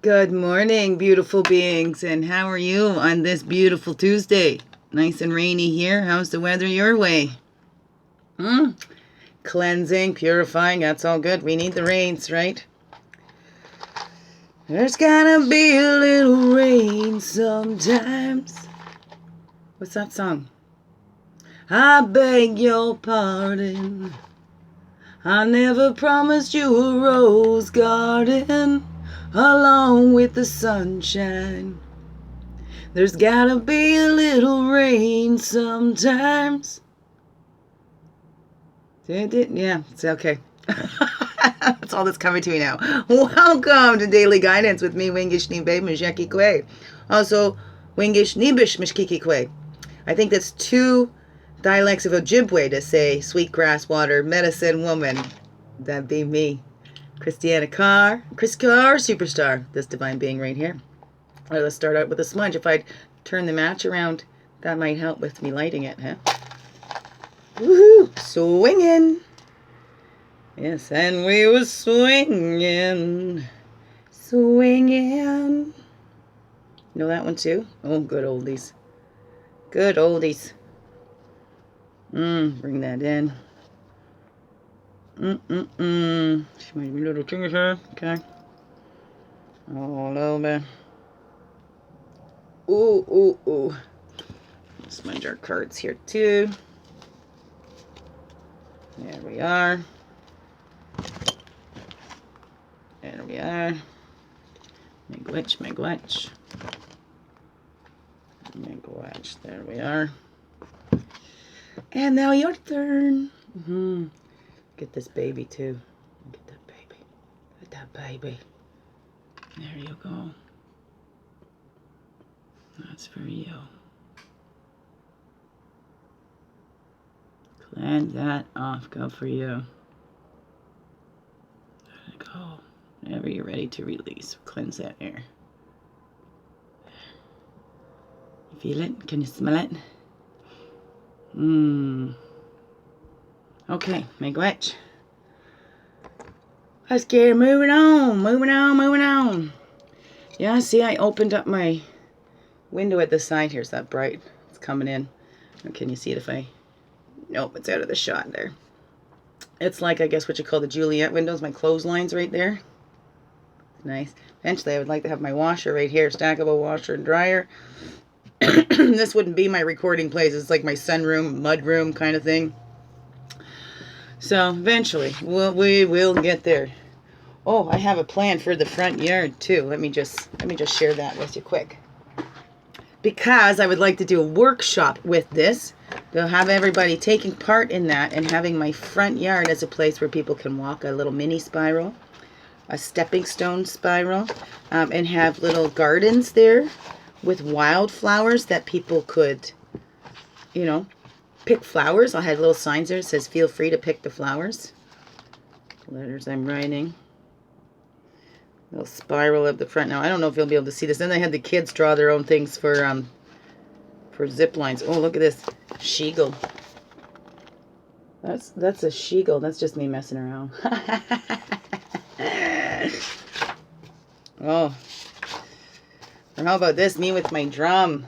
Good morning, beautiful beings, and how are you on this beautiful Tuesday? Nice and rainy here. How's the weather your way? Cleansing, purifying, that's all good. We need the rains, right? There's gotta be a little rain sometimes. What's that song? I beg your pardon. I never promised you a rose garden along with the sunshine. There's gotta be a little rain sometimes. Yeah, it's okay. That's all that's coming to me now. Welcome to Daily Guidance with me, Wingish Nibe Mjeki Kwe. Also, Wingish Nibish Mishkiki Kwe. I think that's two dialects of Ojibwe to say sweet grass water medicine woman. That'd be me. Christianna Chris Carr, superstar, this divine being right here. Let's start out with a smudge. If I turn the match around, that might help with me lighting it, huh? Woohoo! Swinging! Yes, and we were swinging. Swinging. Know that one too? Oh, good oldies. Good oldies. Bring that in. She made me little fingers here. Okay. Oh, a little bit. Ooh. Smudge our cards here too. There we are. There we are. Miigwech. There we are. And now your turn. Get this baby too. Get that baby. Get that baby. There you go. That's for you. Cleanse that off. Go for you. Let it go. Whenever you're ready to release, cleanse that air. You feel it? Can you smell it? Okay, miigwech. Let's get moving on. Yeah, see, I opened up my window at the side here. Is that bright? It's coming in. Or can you see it if I... Nope, it's out of the shot there. It's like, I guess, what you call the Juliet windows. My clotheslines right there. Nice. Eventually, I would like to have my washer right here. Stackable washer and dryer. This wouldn't be my recording place. It's like my sunroom, mudroom kind of thing. So, eventually, we will get there. Oh, I have a plan for the front yard, too. Let me just share that with you quick. Because I would like to do a workshop with this. They'll have everybody taking part in that and having my front yard as a place where people can walk a little mini spiral, a stepping stone spiral, and have little gardens there with wildflowers that people could, pick flowers. I'll have little signs there that says feel free to pick the flowers. Letters I'm writing. Little spiral up the front. Now, I don't know if you'll be able to see this. Then they had the kids draw their own things for zip lines. Oh, look at this. Sheagle. That's a sheagle. That's just me messing around. Oh. Or how about this? Me with my drum.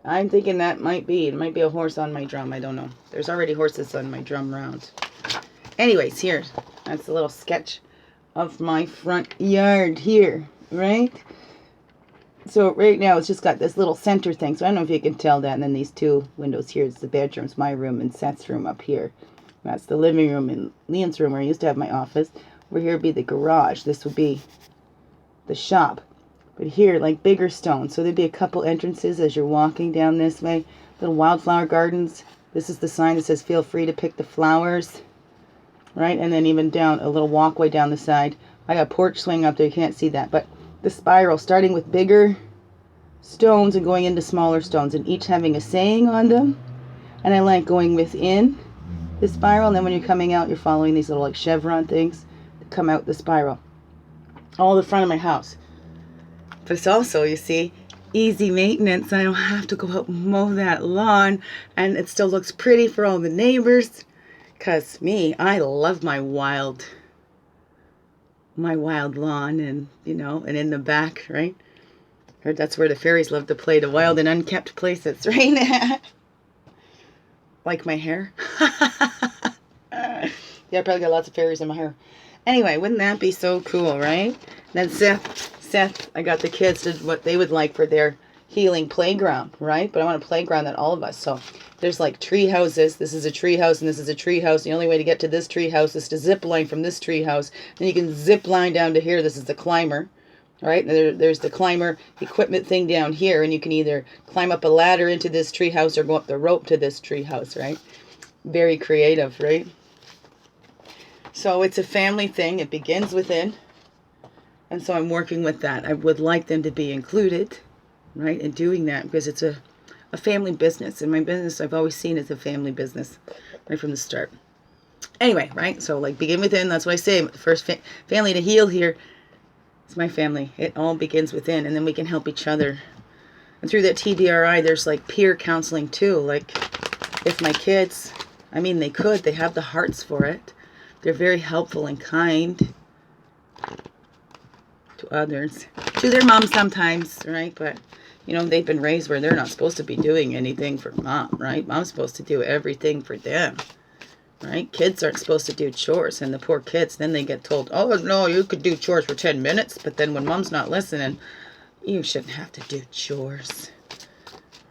I'm thinking it might be a horse on my drum. I don't know. There's already horses on my drum round. Anyways, here. That's a little sketch of my front yard here, right? So right now it's just got this little center thing. So I don't know if you can tell that. And then these two windows here. It's the bedrooms, my room, and Seth's room up here. That's the living room and Leon's room where I used to have my office. Over here would be the garage. This would be the shop. But here, like bigger stones. So there'd be a couple entrances as you're walking down this way. Little wildflower gardens. This is the sign that says feel free to pick the flowers. Right? And then even down a little walkway down the side. I got a porch swing up there. You can't see that. But the spiral, starting with bigger stones and going into smaller stones. And each having a saying on them. And I like going within the spiral. And then when you're coming out, you're following these little like chevron things that come out the spiral. All the front of my house. But it's also, you see, easy maintenance. I don't have to go out and mow that lawn. And it still looks pretty for all the neighbors. Because me, I love my wild my wild lawn, and and in the back, right? Heard that's where the fairies love to play, the wild and unkept places, right? Like my hair. Yeah, I probably got lots of fairies in my hair. Anyway, wouldn't that be so cool, right? Then Seth, I got the kids to what they would like for their healing playground, right? But I want a playground that all of us. So there's like tree houses. This is a tree house and this is a tree house. The only way to get to this tree house is to zip line from this tree house. Then you can zip line down to here. This is the climber, right? There's the climber equipment thing down here, and you can either climb up a ladder into this tree house or go up the rope to this tree house, right? Very creative, right? So it's a family thing. It begins within. And so I'm working with that. I would like them to be included, right, in doing that, because it's a family business. And my business, I've always seen as a family business right from the start. Anyway, right? So like begin within. That's what I say. The first family to heal here is my family. It all begins within. And then we can help each other. And through that TBRI, there's like peer counseling too. Like if my kids, they have the hearts for it. They're very helpful and kind to others, to their mom sometimes, right? But, they've been raised where they're not supposed to be doing anything for mom, right? Mom's supposed to do everything for them, right? Kids aren't supposed to do chores, and the poor kids, then they get told, oh, no, you could do chores for 10 minutes, but then when mom's not listening, you shouldn't have to do chores,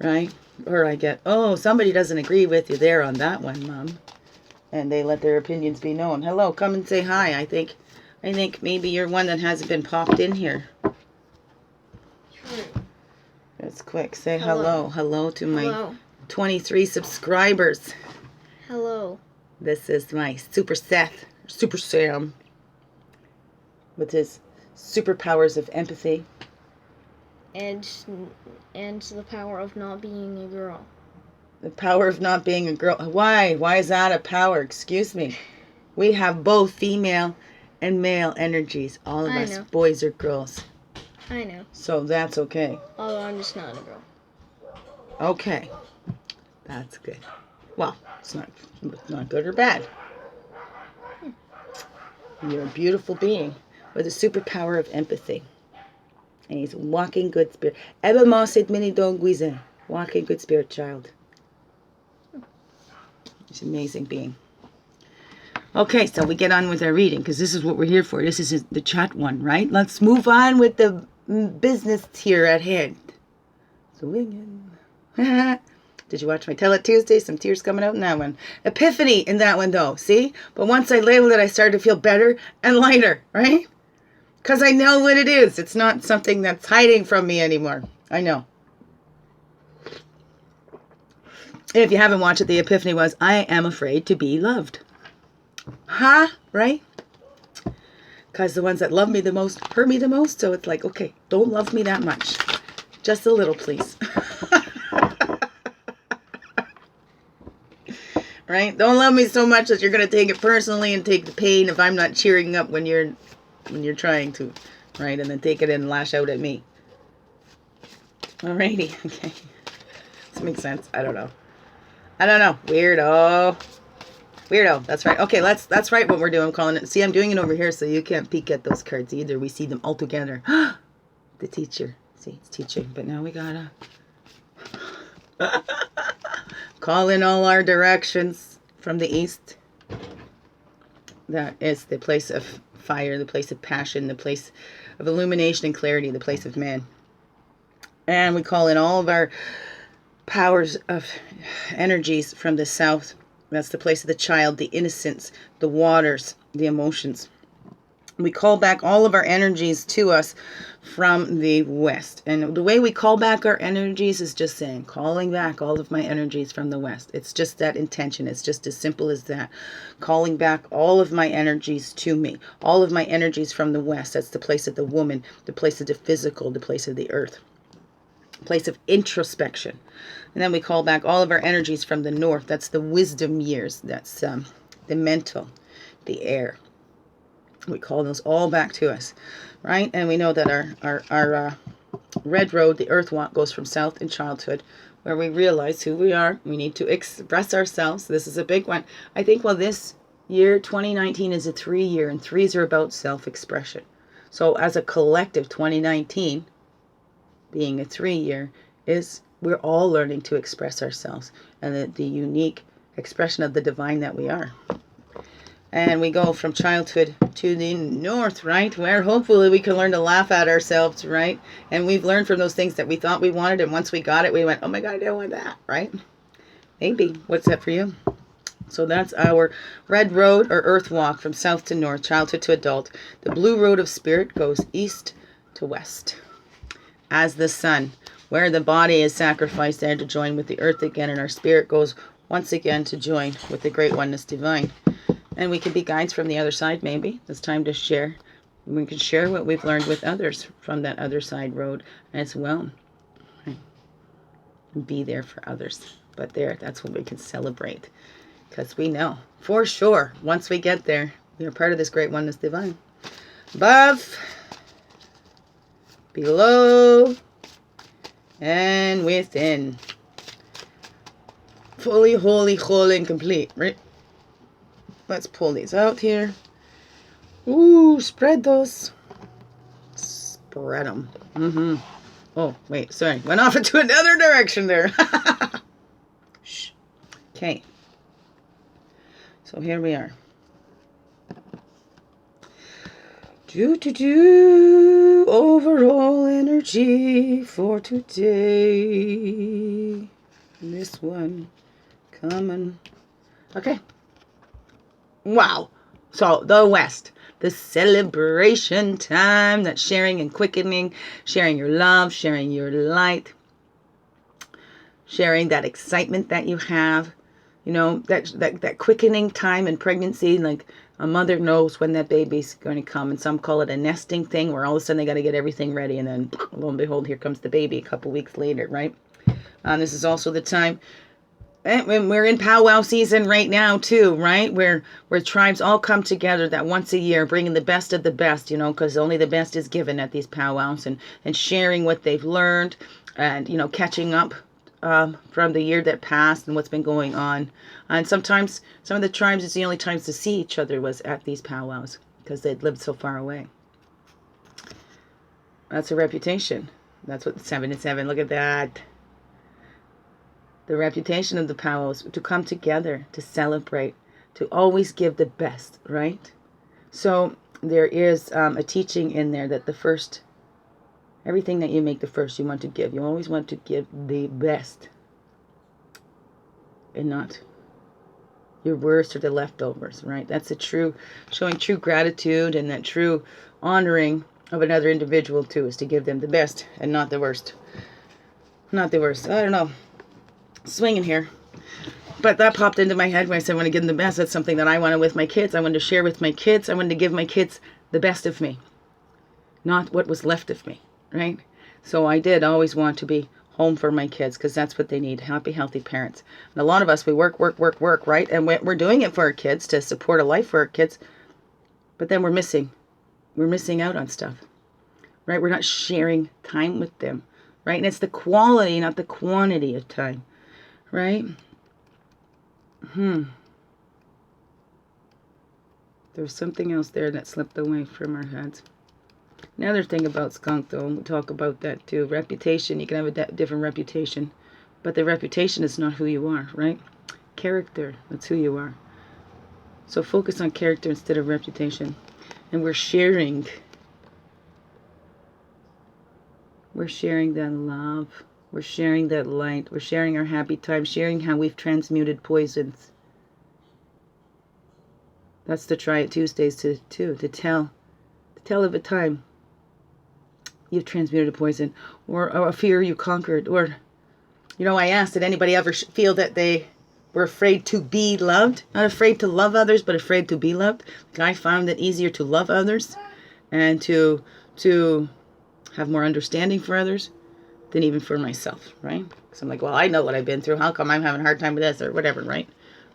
right? Or I get, oh, somebody doesn't agree with you there on that one, mom. And they let their opinions be known. Hello, come and say hi. I think maybe you're one that hasn't been popped in here. True. That's quick. Say hello. Hello to my 23 subscribers. Hello. This is my Super Seth, Super Sam, with his superpowers of empathy. And the power of not being a girl. The power of not being a girl. Why? Why is that a power? Excuse me. We have both female and male energies. All of us, boys or girls. I know. So that's okay. Although I'm just not a girl. Okay. That's good. Well, it's not good or bad. You're a beautiful being with a superpower of empathy. And he's a walking good spirit. Walking good spirit child. He's an amazing being. Okay, so we get on with our reading, because this is what we're here for. This is the chat one, right? Let's move on with the business here at hand. Swinging. Did you watch my Tell It Tuesday? Some tears coming out in that one. Epiphany in that one, though. See? But once I labeled it, I started to feel better and lighter, right? Because I know what it is. It's not something that's hiding from me anymore. I know. If you haven't watched it, the epiphany was, I am afraid to be loved. Huh? Right? Because the ones that love me the most hurt me the most. So it's like, okay, don't love me that much. Just a little, please. Right? Don't love me so much that you're going to take it personally and take the pain if I'm not cheering up when you're trying to. Right? And then take it and lash out at me. Alrighty. Okay. This makes sense. I don't know. Weirdo. That's right. Okay, that's right what we're doing. I'm calling it. See, I'm doing it over here so you can't peek at those cards either. We see them all together. The teacher. See, it's teaching. But now we gotta call in all our directions from the east. That is the place of fire, the place of passion, the place of illumination and clarity, the place of man. And we call in all of our powers of energies from the south. That's the place of the child, the innocence, the waters, the emotions. We call back all of our energies to us from the west. And the way we call back our energies is just saying, calling back all of my energies from the west. It's just that intention. It's just as simple as that. Calling back all of my energies to me. All of my energies from the west. That's the place of the woman, the place of the physical, the place of the earth. Place of introspection. And then we call back all of our energies from the north. That's the wisdom years. That's the mental, the air. We call those all back to us, right? And we know that our red road, the earth walk, goes from south in childhood, where we realize who we are. We need to express ourselves. This is a big one. I think, well, this year 2019 is a 3 year, and 3s are about self-expression. So as a collective, 2019 being a 3 year is we're all learning to express ourselves and the unique expression of the divine that we are. And we go from childhood to the north, right? Where hopefully we can learn to laugh at ourselves, right? And we've learned from those things that we thought we wanted, and once we got it, we went, oh my God, I don't want that, right? Maybe. What's that for you? So that's our red road or earth walk from south to north, childhood to adult. The blue road of spirit goes east to west. As the sun, where the body is sacrificed there to join with the earth again, and our spirit goes once again to join with the great oneness divine. And we can be guides from the other side, maybe. It's time to share. We can share what we've learned with others from that other side road as well. Right? And be there for others. But that's what we can celebrate. Because we know, for sure, once we get there, we are part of this great oneness divine. Above, below, and within. Fully, wholly, whole, and complete, right? Let's pull these out here. Ooh, spread those. Spread them. Oh, wait, sorry. Went off into another direction there. Shh. Okay. So here we are. Overall energy for today. This one coming. Okay. Wow. So the West, the celebration time, that sharing and quickening, sharing your love, sharing your light, sharing that excitement that you have, you know, that quickening time in pregnancy. Like a mother knows when that baby's going to come, and some call it a nesting thing, where all of a sudden they got to get everything ready, and then lo and behold, here comes the baby a couple weeks later, right? This is also the time. And we're in powwow season right now too, right? Where tribes all come together that once a year, bringing the best of the best, you know, because only the best is given at these powwows, and sharing what they've learned, and, you know, catching up from the year that passed and what's been going on. And sometimes some of the tribes, it's the only times to see each other was at these powwows because they'd lived so far away. That's a reputation. That's what 7 and 7. Look at that. The reputation of the powwows, to come together, to celebrate, to always give the best, right? So there is a teaching in there that the first, everything that you make the first, you want to give. You always want to give the best, and not your worst or the leftovers, right? That's a true, showing true gratitude, and that true honoring of another individual too, is to give them the best and not the worst. Not the worst. I don't know. Swinging here, but that popped into my head when I said I want to give them the best. That's something that I wanted with my kids. I wanted to share with my kids. I wanted to give my kids the best of me, not what was left of me, right? So I did always want to be home for my kids, because that's what they need, happy, healthy parents. And a lot of us, we work, right? And we're doing it for our kids, to support a life for our kids, but then we're missing out on stuff, right? We're not sharing time with them, right? And it's the quality, not the quantity of time. Right? There was something else there that slipped away from our heads. Another thing about skunk, though, we'll talk about that too. Reputation. You can have a different reputation, but the reputation is not who you are, right? Character. That's who you are. So focus on character instead of reputation. And we're sharing. We're sharing that love. We're sharing that light. We're sharing our happy time. Sharing how we've transmuted poisons. That's the Try It Tuesdays to tell of a time you've transmuted a poison, or a fear you conquered, or, you know, I asked, did anybody ever feel that they were afraid to be loved? Not afraid to love others, but afraid to be loved. Like, I found it easier to love others and to have more understanding for others than even for myself, right? Because I'm like, well, I know what I've been through. How come I'm having a hard time with this, or whatever, right?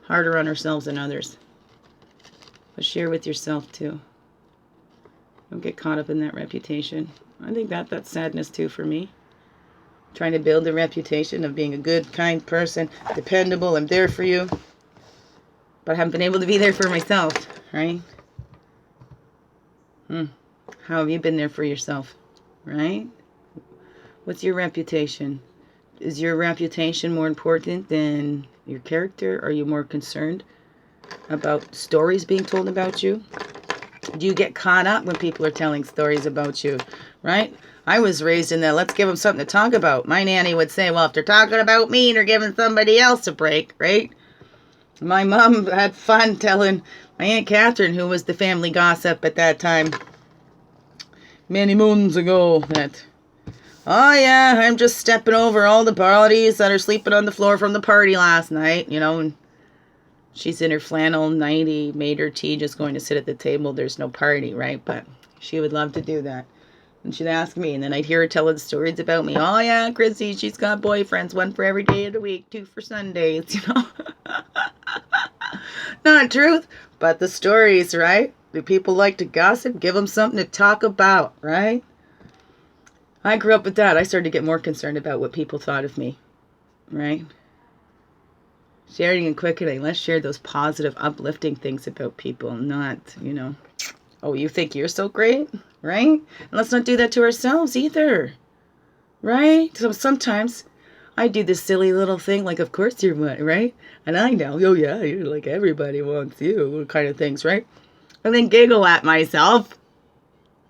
Harder on ourselves than others. But share with yourself too. Don't get caught up in that reputation. I think that's sadness too for me. Trying to build a reputation of being a good, kind person, dependable, I'm there for you. but I haven't been able to be there for myself, right? How have you been there for yourself, right? What's your reputation? Is your reputation more important than your character? Are you more concerned about stories being told about you? Do you get caught up when people are telling stories about you, right? I was raised in that, let's give them something to talk about. My nanny would say, well, if they're talking about me, they're giving somebody else a break, right? My mom had fun telling my Aunt Catherine, who was the family gossip at that time, many moons ago, that, oh yeah, I'm just stepping over all the bodies that are sleeping on the floor from the party last night, you know, and she's in her flannel nightie, made her tea, just going to sit at the table. There's no party, right? But she would love to do that. And she'd ask me, and then I'd hear her telling stories about me. Oh yeah, Chrissy, she's got boyfriends, one for every day of the week, two for Sundays, you know. Not truth, but the stories, right? Do people like to gossip? Give them something to talk about, right? I grew up with that. I started to get more concerned about what people thought of me, right? Sharing and quickening. Let's share those positive, uplifting things about people, not, you know, oh, you think you're so great, right? And let's not do that to ourselves either, right? So sometimes I do this silly little thing, like, of course you're what, right? And I know, oh yeah, you're like everybody wants you, kind of things, right? And then giggle at myself,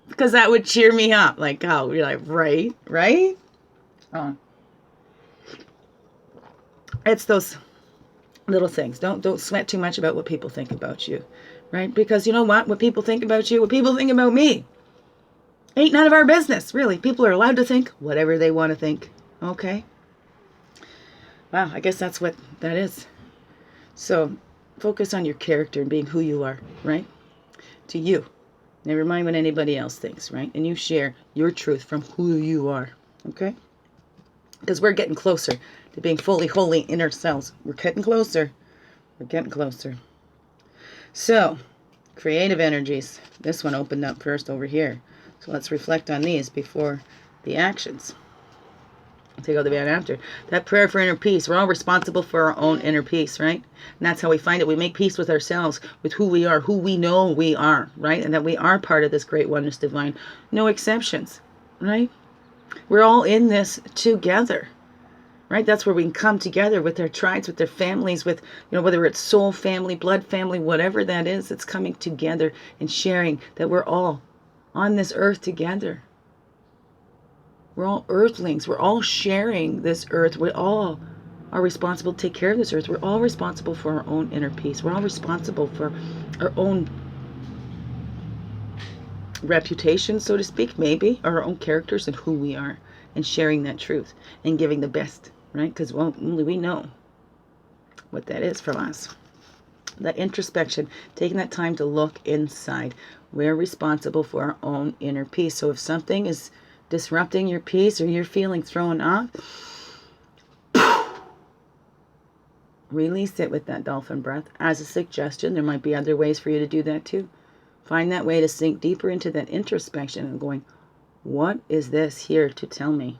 because that would cheer me up. Like, oh, you're like, right? Oh. It's those little things. Don't sweat too much about what people think about you, right? Because you know what people think about you, what people think about me, ain't none of our business, really. People are allowed to think whatever they want to think, okay? Wow, I guess that's what that is. So focus on your character and being who you are, right? To you. Never mind what anybody else thinks, right? And you share your truth from who you are, okay? Because we're getting closer to being fully holy in ourselves. We're getting closer. We're getting closer. So, creative energies. This one opened up first over here. So let's reflect on these before the actions. Take out the bad after. That prayer for inner peace. We're all responsible for our own inner peace, right? And that's how we find it. We make peace with ourselves, with who we are, who we know we are, right? And that we are part of this great oneness divine. No exceptions, right? We're all in this together, right? That's where we can come together with their tribes, with their families, with, you know, whether it's soul family, blood family, whatever that is, it's coming together and sharing that we're all on this earth together. We're all earthlings. We're all sharing this earth. We all are responsible to take care of this earth. We're all responsible for our own inner peace. We're all responsible for our own reputation, so to speak, maybe, or our own characters and who we are, and sharing that truth and giving the best, right? Because only we know what that is from us. That introspection, taking that time to look inside. We're responsible for our own inner peace. So if something is disrupting your peace or you're feeling thrown off, release it with that dolphin breath. As a suggestion, there might be other ways for you to do that too. Find that way to sink deeper into that introspection and going, what is this here to tell me?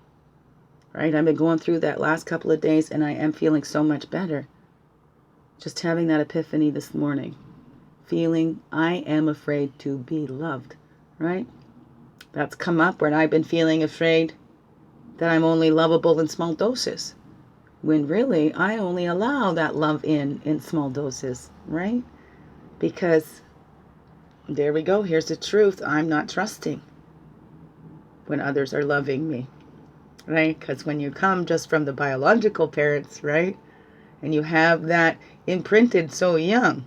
Right? I've been going through that last couple of days and I am feeling so much better. Just having that epiphany this morning. Feeling I am afraid to be loved. Right? That's come up when I've been feeling afraid that I'm only lovable in small doses. When really, I only allow that love in small doses, right? Because, there we go, here's the truth. I'm not trusting when others are loving me, right? Because when you come just from the biological parents, right? And you have that imprinted so young,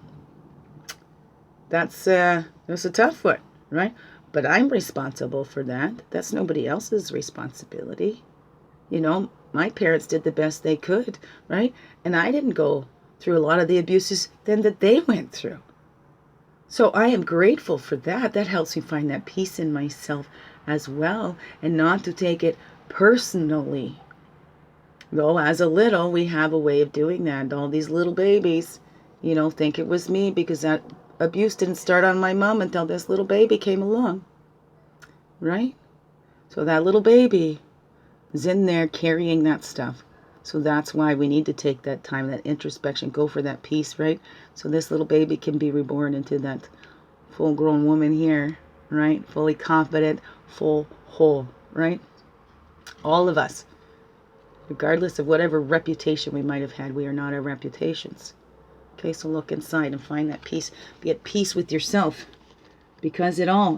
that's a tough one, right? But I'm responsible for that. That's nobody else's responsibility. You know, my parents did the best they could, right? And I didn't go through a lot of the abuses then that they went through. So I am grateful for that. That helps me find that peace in myself as well, and not to take it personally. Though as a little, we have a way of doing that. And all these little babies, you know, think it was me because that abuse didn't start on my mom until this little baby came along, right? So that little baby is in there carrying that stuff. So that's why we need to take that time, that introspection, go for that peace, right? So this little baby can be reborn into that full-grown woman here, right? Fully confident, full, whole, right? All of us, regardless of whatever reputation we might have had, we are not our reputations. Okay, so look inside and find that peace. Be at peace with yourself. Because it all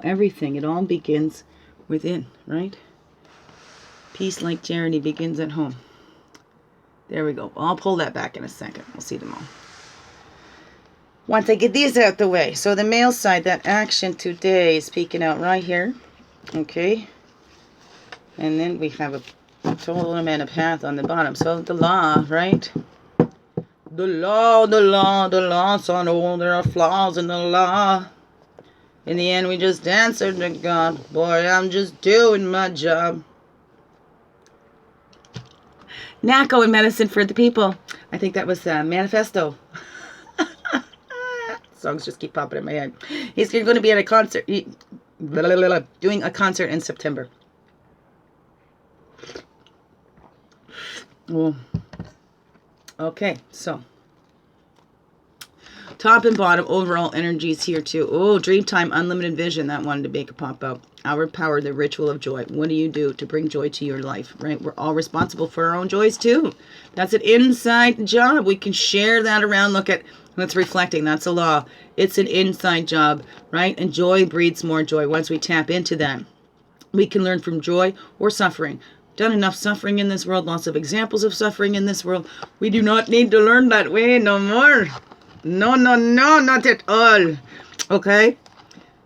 begins within, right? Peace, like charity, begins at home. There we go. I'll pull that back in a second. We'll see them all. Once I get these out the way. So the male side, that action today is peeking out right here. Okay. And then we have a total and a path on the bottom. So the law, right? The law, son, oh, there are flaws in the law. In the end, we just answered to God. Boy, I'm just doing my job. NACO and medicine for the people. I think that was Manifesto. Songs just keep popping in my head. He's going to be at a concert. Doing a concert in September. Well, okay, so. Top and bottom overall energies here too. Oh, Dreamtime, Unlimited Vision. That wanted to make a pop up. Our power, the ritual of joy. What do you do to bring joy to your life, right? We're all responsible for our own joys too. That's an inside job. We can share that around. Look at, that's reflecting. That's a law. It's an inside job, right? And joy breeds more joy. Once we tap into that, we can learn from joy or suffering. Done enough suffering in this world. Lots of examples of suffering in this world. We do not need to learn that way no more. No, not at all. Okay?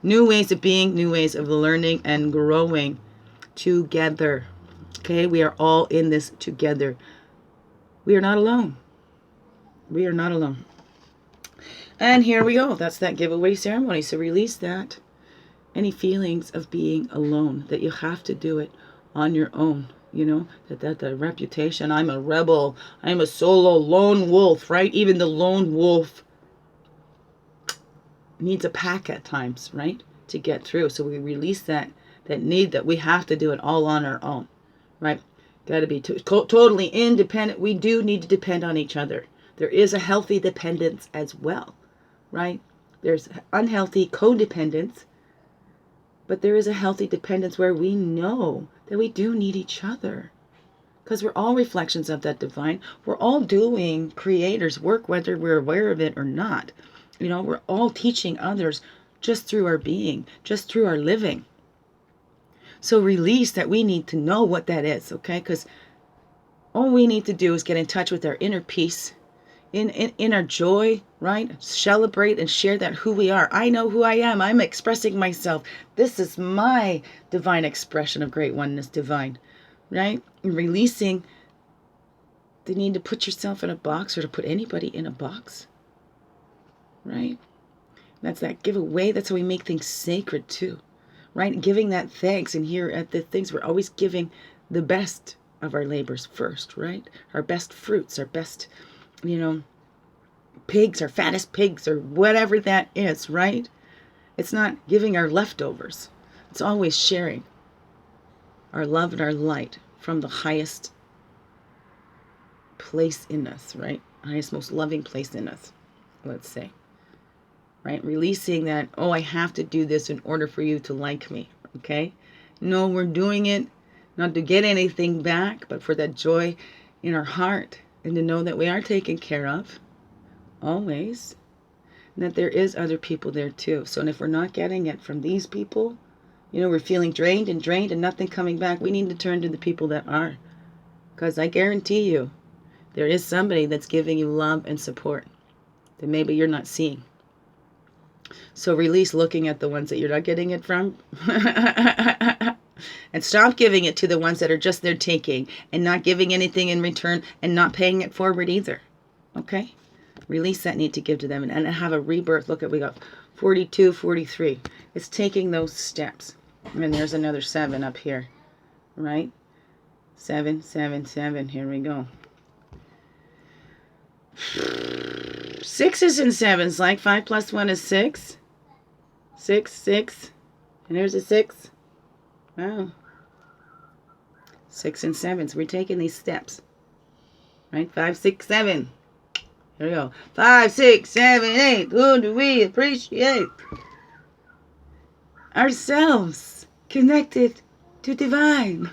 New ways of being, new ways of learning and growing together. Okay? We are all in this together. We are not alone. We are not alone. And here we go. That's that giveaway ceremony. So release that. Any feelings of being alone, that you have to do it on your own. You know, that reputation, I'm a rebel, I'm a solo lone wolf, right? Even the lone wolf needs a pack at times, right? To get through. So we release that need that we have to do it all on our own, right? Got to be totally independent. We do need to depend on each other. There is a healthy dependence as well, right? There's unhealthy codependence, but there is a healthy dependence where we know that we do need each other, because we're all reflections of that divine. We're all doing creator's work, whether we're aware of it or not. You know, we're all teaching others just through our being, just through our living. So release that we need to know what that is, okay? Because all we need to do is get in touch with our inner peace, in our joy, right? Celebrate and share that who we are. I know who I am. I'm expressing myself. This is my divine expression of great oneness divine, right? And releasing the need to put yourself in a box or to put anybody in a box, right? That's that giveaway. That's how we make things sacred too, right? Giving that thanks. And here at the things, we're always giving the best of our labors first, right? Our best fruits, our best, you know, pigs, our fattest pigs, or whatever that is, right? It's not giving our leftovers. It's always sharing our love and our light from the highest place in us, right? Highest, most loving place in us, let's say, right? Releasing that, oh, I have to do this in order for you to like me, okay? No, we're doing it not to get anything back, but for that joy in our heart, and to know that we are taken care of, always, and that there is other people there too. So, and if we're not getting it from these people, you know, we're feeling drained and nothing coming back, we need to turn to the people that are. Because I guarantee you, there is somebody that's giving you love and support that maybe you're not seeing. So release looking at the ones that you're not getting it from. And stop giving it to the ones that are just there taking and not giving anything in return and not paying it forward either. Okay? Release that need to give to them and have a rebirth. Look at, we got 42, 43. It's taking those steps. And there's another 7 up here. Right? 7, 7, 7. Here we go. 6s and 7s, like 5 plus 1 is 6. 6, 6. And here's a 6. Wow. 6 and 7s. We're taking these steps. Right? 5, 6, 7. Here we go. 5, 6, 7, 8. Who do we appreciate? Ourselves connected to divine.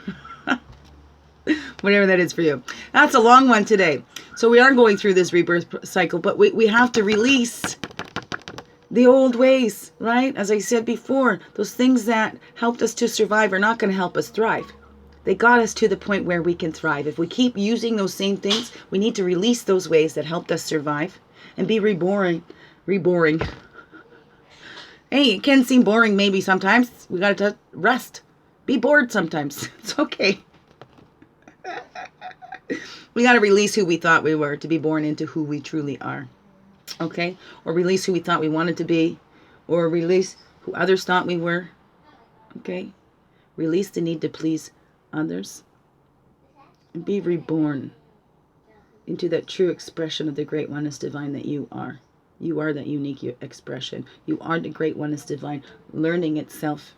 Whatever that is for you. That's a long one today. So we are going through this rebirth cycle, but we have to release the old ways, right? As I said before, those things that helped us to survive are not going to help us thrive. They got us to the point where we can thrive. If we keep using those same things, we need to release those ways that helped us survive and be reborn. Hey, it can seem boring maybe sometimes. We got to rest. Be bored sometimes. It's okay. We got to release who we thought we were to be born into who we truly are. Okay? Or release who we thought we wanted to be. Or release who others thought we were. Okay? Release the need to please others. And be reborn into that true expression of the great oneness divine that you are. You are that unique expression. You are the great oneness divine, learning itself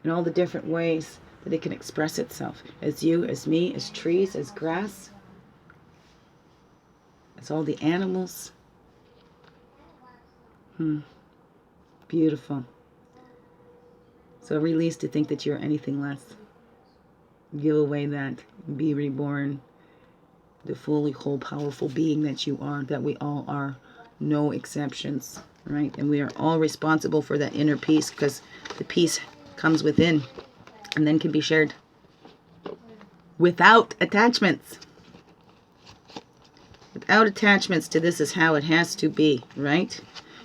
in all the different ways that it can express itself. As you, as me, as trees, as grass, as all the animals. Beautiful. So release to think that you're anything less. Give away that. Be reborn. The fully whole, powerful being that you are, that we all are. No exceptions, right? And we are all responsible for that inner peace, because the peace comes within and then can be shared without attachments. Without attachments to this is how it has to be, right?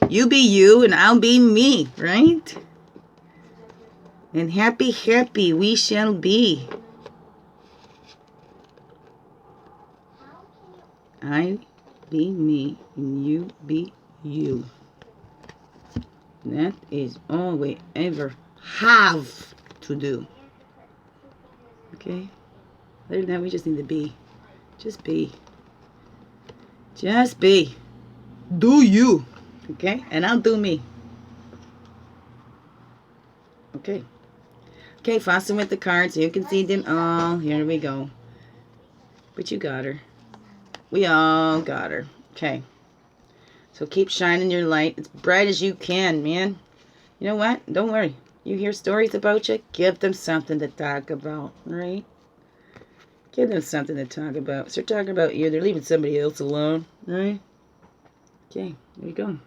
You be you and I'll be me, right? And happy, happy we shall be. I be me and you be you. That is all we ever have to do. Okay? Other than that, we just need to be. Just be. Just be. Do you. Okay? And I'll do me. Okay. Okay, fasten with the cards so you can see them all. Here we go. But you got her. We all got her. Okay. So keep shining your light as bright as you can, man. You know what? Don't worry. You hear stories about you? Give them something to talk about, right? Give them something to talk about. So they're talking about you. They're leaving somebody else alone, right? Okay, there you go.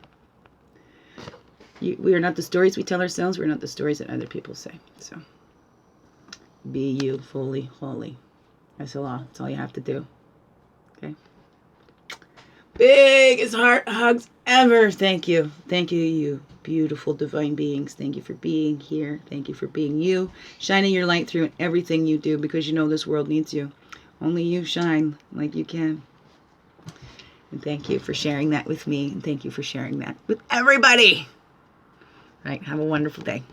We are not the stories we tell ourselves. We're not the stories that other people say. So be you fully, wholly. That's all. That's all you have to do. Okay. Biggest heart hugs ever. Thank you. Thank you, you beautiful divine beings. Thank you for being here. Thank you for being you. Shining your light through everything you do, because you know this world needs you. Only you shine like you can. And thank you for sharing that with me. And thank you for sharing that with everybody. All right. Have a wonderful day.